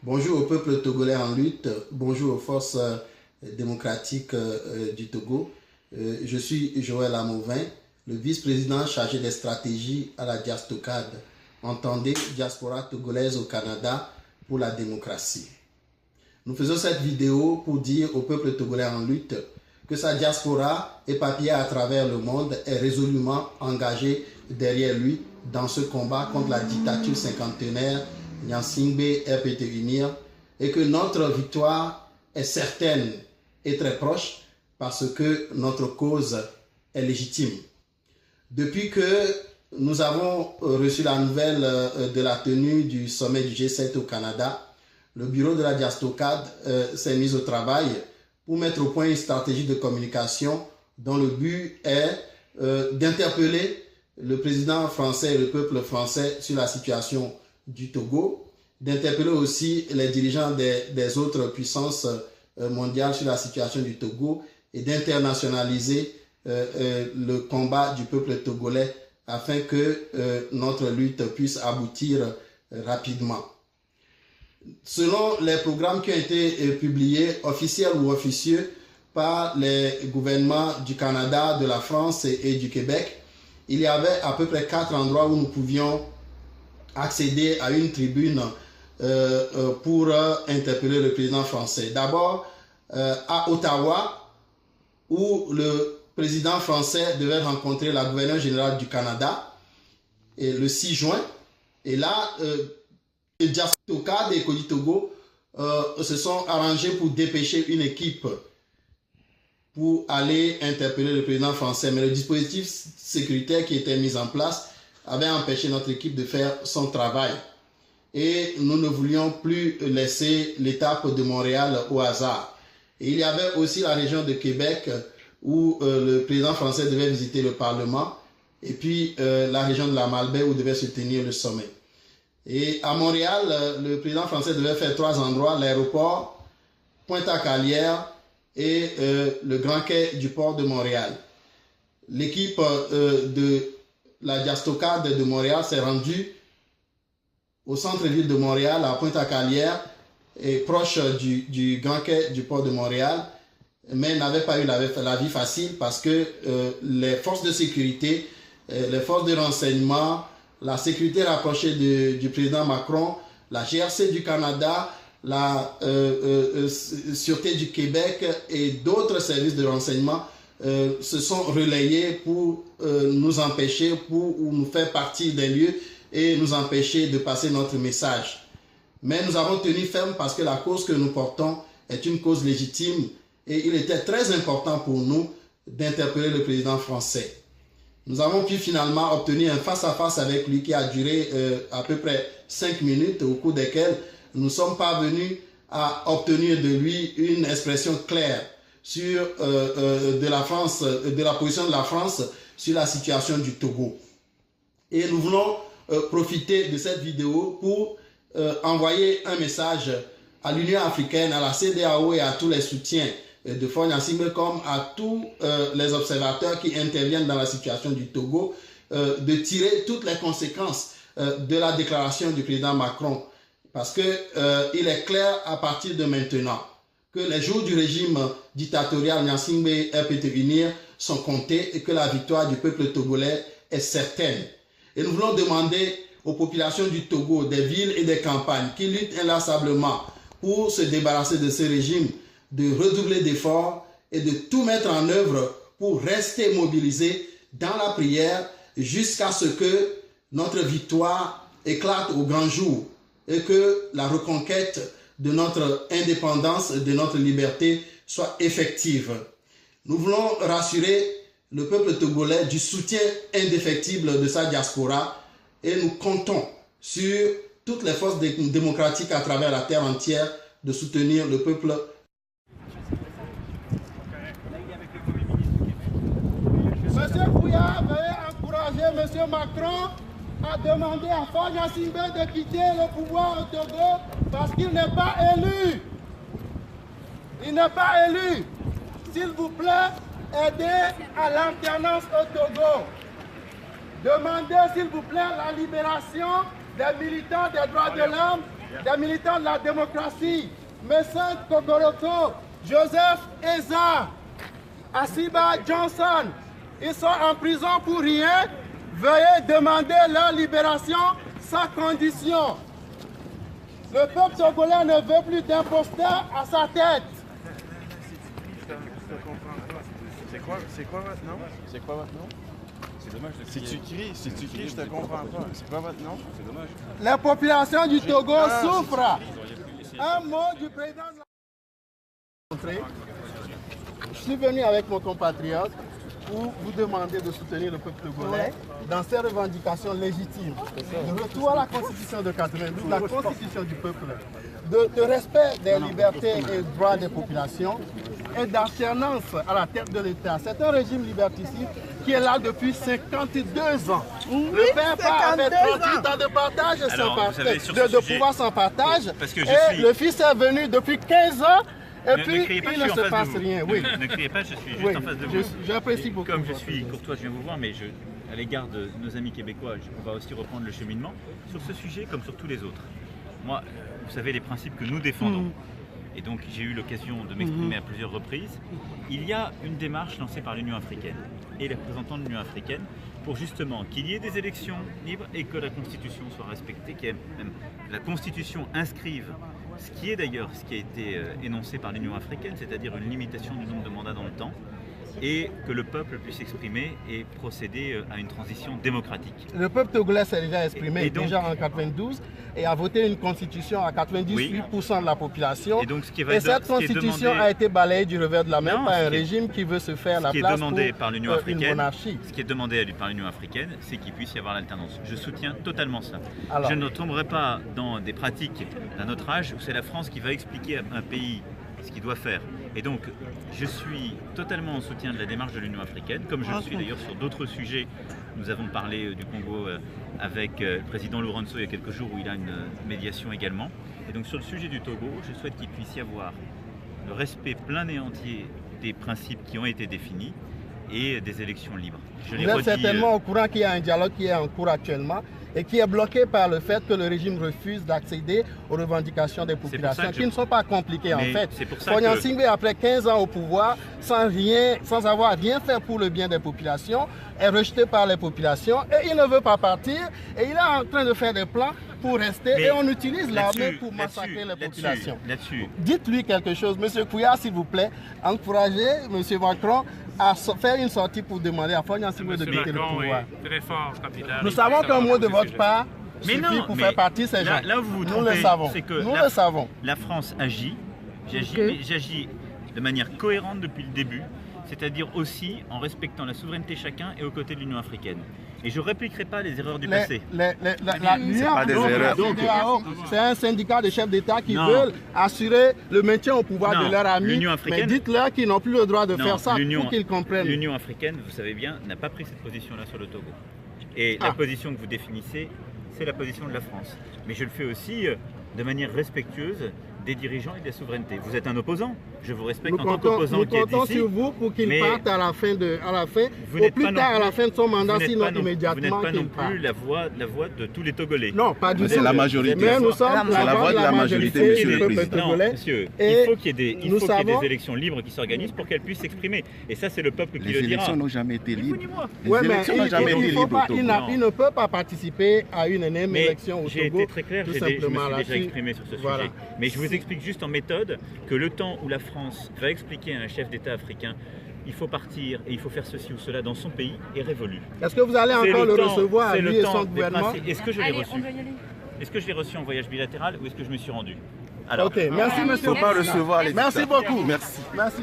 Bonjour au peuple togolais en lutte, bonjour aux forces démocratiques du Togo. Je suis Joël Amouvin, le vice-président chargé des stratégies à la Diastocad, entendez Diaspora togolaise au Canada pour la démocratie. Nous faisons cette vidéo pour dire au peuple togolais en lutte que sa diaspora éparpillée à travers le monde est résolument engagée derrière lui dans ce combat contre la dictature cinquantenaire Gnassingbé RPT Unir et que notre victoire est certaine et très proche parce que notre cause est légitime. Depuis que nous avons reçu la nouvelle de la tenue du sommet du G7 au Canada, le bureau de la Diastocad s'est mis au travail pour mettre au point une stratégie de communication dont le but est d'interpeller le président français et le peuple français sur la situation du Togo, d'interpeller aussi les dirigeants des autres puissances mondiales sur la situation du Togo et d'internationaliser le combat du peuple togolais afin que notre lutte puisse aboutir rapidement. Selon les programmes qui ont été publiés, officiels ou officieux, par les gouvernements du Canada, de la France et du Québec, il y avait à peu près 4 endroits où nous pouvions accéder à une tribune pour interpeller le président français. D'abord, à Ottawa, où le président français devait rencontrer la gouverneure générale du Canada et le 6 juin. Et là, Diastocad et Kodi Togo se sont arrangés pour dépêcher une équipe pour aller interpeller le président français. Mais le dispositif sécuritaire qui était mis en place avait empêché notre équipe de faire son travail. Et nous ne voulions plus laisser l'étape de Montréal au hasard. Et il y avait aussi la région de Québec où le président français devait visiter le Parlement et puis la région de la Malbaie où devait se tenir le sommet. Et à Montréal, le président français devait faire 3 endroits, l'aéroport, Pointe-à-Calière et le Grand Quai du port de Montréal. L'équipe de la Diastocad de Montréal s'est rendue au centre-ville de Montréal, à Pointe-à-Calière, et proche du Grand Quai du port de Montréal, mais n'avait pas eu la vie facile parce que les forces de sécurité, les forces de renseignement, la sécurité rapprochée du président Macron, la GRC du Canada, la Sûreté du Québec et d'autres services de renseignement se sont relayés pour nous empêcher, pour nous faire partir des lieux et nous empêcher de passer notre message. Mais nous avons tenu ferme parce que la cause que nous portons est une cause légitime et il était très important pour nous d'interpeller le président français. Nous avons pu finalement obtenir un face-à-face avec lui qui a duré à peu près 5 minutes, au cours desquelles nous sommes parvenus à obtenir de lui une expression claire sur de la position de la France sur la situation du Togo. Et nous voulons profiter de cette vidéo pour envoyer un message à l'Union africaine, à la CEDEAO et à tous les soutiens de Faure Gnassingbé comme à tous les observateurs qui interviennent dans la situation du Togo, de tirer toutes les conséquences de la déclaration du président Macron. Parce qu'il est clair à partir de maintenant que les jours du régime dictatorial Gnassingbé RPT Unir sont comptés et que la victoire du peuple togolais est certaine. Et nous voulons demander aux populations du Togo, des villes et des campagnes qui luttent inlassablement pour se débarrasser de ce régime, de redoubler d'efforts et de tout mettre en œuvre pour rester mobilisés dans la prière jusqu'à ce que notre victoire éclate au grand jour et que la reconquête de notre indépendance, de notre liberté soit effective. Nous voulons rassurer le peuple togolais du soutien indéfectible de sa diaspora et nous comptons sur toutes les forces démocratiques à travers la terre entière de soutenir le peuple. Monsieur Kouya, veuillez encourager Monsieur Macron à demander à Faure Gnassingbé de quitter le pouvoir au Togo parce qu'il n'est pas élu. Il n'est pas élu. S'il vous plaît, aidez à l'alternance au Togo. Demandez s'il vous plaît la libération des militants des droits de l'homme des militants de la démocratie, Messin Kokoroko, Joseph Eza, Asiba Johnson, ils sont en prison pour rien. Veuillez demander leur libération sans condition. Le peuple togolais ne veut plus d'imposteur à sa tête. C'est quoi votre nom? C'est quoi votre nom? C'est dommage de crier. Si tu cries, je te comprends pas. C'est quoi votre nom? C'est dommage. La population du Togo souffre. Un mot du président de la... Je suis venu avec mon compatriote pour vous demander de soutenir le peuple togolais dans ses revendications légitimes. De retour à la Constitution de 92, la Constitution du peuple, de respect des libertés et droits des populations et d'alternance à la tête de l'État. C'est un régime liberticide qui est là depuis 52 ans. Le père part avec 38 ans de partage de pouvoir sans partage. Et le fils est venu depuis 15 ans. Et puis, il ne se passe rien. Oui. Ne criez pas, je suis juste en face de vous. J'apprécie beaucoup. Comme je suis courtois, je viens vous voir, mais à l'égard de nos amis québécois, on va aussi reprendre le cheminement sur ce sujet comme sur tous les autres. Moi, vous savez les principes que nous défendons. Et donc, j'ai eu l'occasion de m'exprimer à plusieurs reprises. Il y a une démarche lancée par l'Union africaine et les représentants de l'Union africaine pour justement qu'il y ait des élections libres et que la Constitution soit respectée, que la Constitution inscrive ce qui est d'ailleurs ce qui a été énoncé par l'Union africaine, c'est-à-dire une limitation du nombre de mandats dans le temps, et que le peuple puisse s'exprimer et procéder à une transition démocratique. Le peuple togolais s'est déjà exprimé déjà en 92 et a voté une constitution à 98% de la population. Et, donc, cette constitution a été balayée du revers de la main par un régime qui veut se faire la place pour une monarchie. Ce qui est demandé par l'Union africaine, c'est qu'il puisse y avoir l'alternance. Je soutiens totalement cela. Alors, je ne tomberai pas dans des pratiques d'un autre âge où c'est la France qui va expliquer à un pays ce qu'il doit faire. Et donc, je suis totalement en soutien de la démarche de l'Union africaine, comme je le suis d'ailleurs sur d'autres sujets. Nous avons parlé du Congo avec le président Lourenço il y a quelques jours où il a une médiation également. Et donc sur le sujet du Togo, je souhaite qu'il puisse y avoir le respect plein et entier des principes qui ont été définis et des élections libres. Vous êtes certainement au courant qu'il y a un dialogue qui est en cours actuellement et qui est bloqué par le fait que le régime refuse d'accéder aux revendications des populations, qui ne sont pas compliquées en fait. Fognan Singbe, après 15 ans au pouvoir, sans avoir rien fait pour le bien des populations, est rejeté par les populations et il ne veut pas partir et il est en train de faire des plans pour rester et on utilise l'armée pour massacrer les populations. Dites-lui quelque chose, M. Kouya, s'il vous plaît, encouragez M. Macron à faire une sortie pour demander à Fognan Singbe de quitter le pouvoir. Très fort, capitaine. Nous savons qu'un mot de votre part suffit pour faire partie de ces gens. Là, vous vous trompez, nous le savons. Nous le savons. La France agit, j'agis de manière cohérente depuis le début, c'est-à-dire aussi en respectant la souveraineté de chacun et aux côtés de l'Union africaine. Et je ne répliquerai pas les erreurs du passé. C'est un syndicat de chefs d'État qui veulent assurer le maintien au pouvoir de leurs amis. Mais dites-leur qu'ils n'ont plus le droit de faire ça pour qu'ils comprennent. L'Union africaine, vous savez bien, n'a pas pris cette position-là sur le Togo. Et la position que vous définissez, c'est la position de la France. Mais je le fais aussi de manière respectueuse des dirigeants et de la souveraineté. Vous êtes un opposant, je vous respecte en tant qu'opposant qui est ici. Nous comptons sur vous pour qu'il parte à la fin, au plus tard à la fin de son mandat, sinon immédiatement qu'il parte. Vous n'êtes pas non plus la voix de tous les Togolais. Non, pas du tout. C'est la majorité. Mais nous sommes la voix de la majorité du peuple togolais. Monsieur, il faut qu'il y ait des élections libres qui s'organisent pour qu'elles puissent s'exprimer. Et ça, c'est le peuple qui le dira. Les élections n'ont jamais été libres. Oui, mais il ne peut pas participer à une énième élection au Togo. J'ai été très clair, je me suis déjà exprimé sur ce sujet. Mais je vous explique juste en méthode que le temps où la France va expliquer à un chef d'État africain il faut partir et il faut faire ceci ou cela dans son pays est révolu. Est-ce que vous allez encore le recevoir, lui et son gouvernement? Est-ce que je l'ai reçu? Est-ce que je l'ai reçu en voyage bilatéral ou est-ce que je me suis rendu? Alors, ok, merci monsieur. Il ne faut pas recevoir les Merci beaucoup. Merci. Merci.